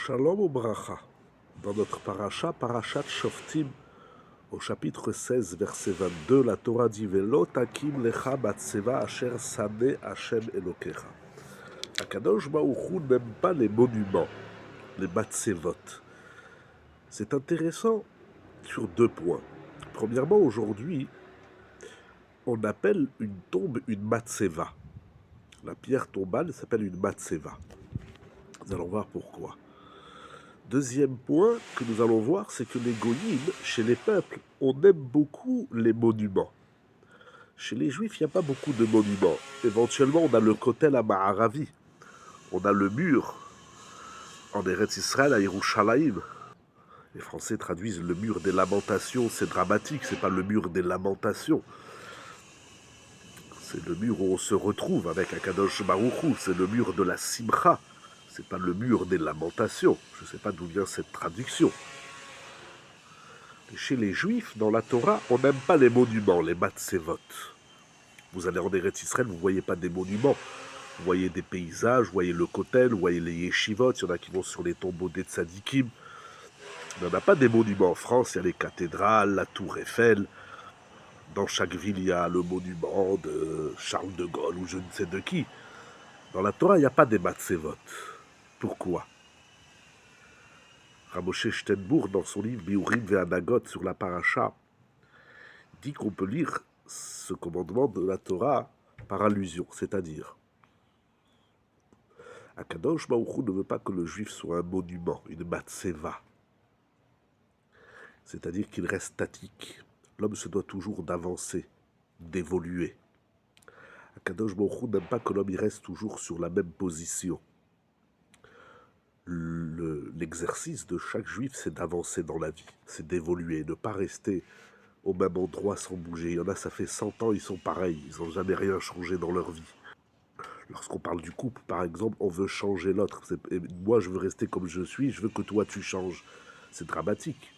Shalom ou bracha. Dans notre paracha, Parashat Shoftim, au chapitre 16, verset 22, la Torah dit Velo takim lecha batseva asher sameh Hashem Elokecha. Akadosh Baruch Hu n'aime pas les monuments, les batsevot. C'est intéressant sur deux points. Premièrement, aujourd'hui, on appelle une tombe une matseva. La pierre tombale s'appelle une matseva. Nous allons voir pourquoi. Deuxième point que nous allons voir, c'est que les goyim, chez les peuples, on aime beaucoup les monuments. Chez les juifs, il n'y a pas beaucoup de monuments. Éventuellement, on a le Kotel à Ma'aravi. On a le mur en Eretz Israël à Yerushalayim. Les Français traduisent le mur des lamentations, c'est dramatique, c'est pas le mur des lamentations. C'est le mur où on se retrouve avec Akadosh Baruch Hu, c'est le mur de la Simcha. C'est pas le mur des lamentations. Je ne sais pas d'où vient cette traduction. Et chez les Juifs, dans la Torah, on n'aime pas les monuments, les matsevot. Vous allez en Eretz Israël, vous ne voyez pas des monuments. Vous voyez des paysages, vous voyez le Kotel, vous voyez les yeshivot, il y en a qui vont sur les tombeaux des tzadikim. Il n'y en a pas des monuments. En France, il y a les cathédrales, la tour Eiffel. Dans chaque ville, il y a le monument de Charles de Gaulle ou je ne sais de qui. Dans la Torah, il n'y a pas des matsevot. Pourquoi ? Ramoshe Shtenbourg, dans son livre Biurim ve'Anagot sur la paracha, dit qu'on peut lire ce commandement de la Torah par allusion, c'est-à-dire Akadosh Baruch Hu ne veut pas que le juif soit un monument, une matseva, c'est-à-dire qu'il reste statique. L'homme se doit toujours d'avancer, d'évoluer. Akadosh Baruch Hu n'aime pas que l'homme y reste toujours sur la même position. L'exercice de chaque juif, c'est d'avancer dans la vie, c'est d'évoluer, ne pas rester au même endroit sans bouger. Il y en a, ça fait 100 ans, ils sont pareils, ils n'ont jamais rien changé dans leur vie. Lorsqu'on parle du couple, par exemple, on veut changer l'autre. Moi, je veux rester comme je suis, je veux que toi, tu changes. C'est dramatique.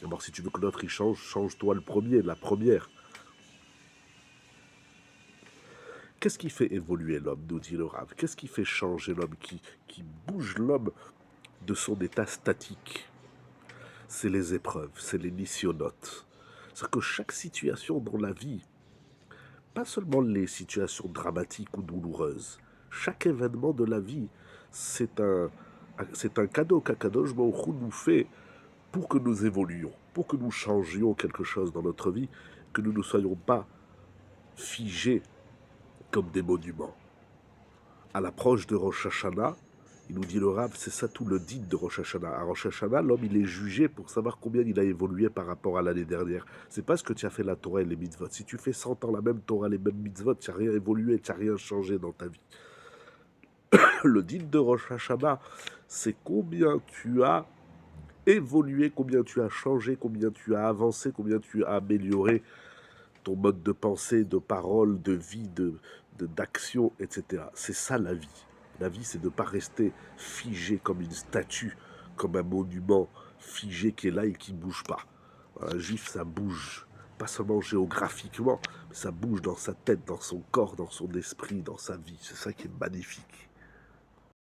D'abord, si tu veux que l'autre, il change, change-toi le premier, la première. Qu'est-ce qui fait évoluer l'homme, nous dit le Rav? Qu'est-ce qui fait changer l'homme, qui bouge l'homme de son état statique? C'est les épreuves, c'est les nisyonotes. C'est-à-dire que chaque situation dans la vie, pas seulement les situations dramatiques ou douloureuses, chaque événement de la vie, c'est un cadeau qu'Akadosh Baruch Hu nous fait pour que nous évoluions, pour que nous changions quelque chose dans notre vie, que nous ne soyons pas figés comme des monuments. À l'approche de Rosh Hashanah, il nous dit le Rav, c'est ça tout le din de Rosh Hashanah. À Rosh Hashanah, l'homme, il est jugé pour savoir combien il a évolué par rapport à l'année dernière. C'est pas ce que tu as fait la Torah et les mitzvot. Si tu fais 100 ans la même Torah, les mêmes mitzvot, tu n'as rien évolué, tu n'as rien changé dans ta vie. Le din de Rosh Hashanah, c'est combien tu as évolué, combien tu as changé, combien tu as avancé, combien tu as amélioré ton mode de pensée, de parole, de vie, d'action, etc. C'est ça la vie. La vie, c'est de ne pas rester figé comme une statue, comme un monument figé qui est là et qui ne bouge pas. Un juif, ça bouge. Pas seulement géographiquement, mais ça bouge dans sa tête, dans son corps, dans son esprit, dans sa vie. C'est ça qui est magnifique.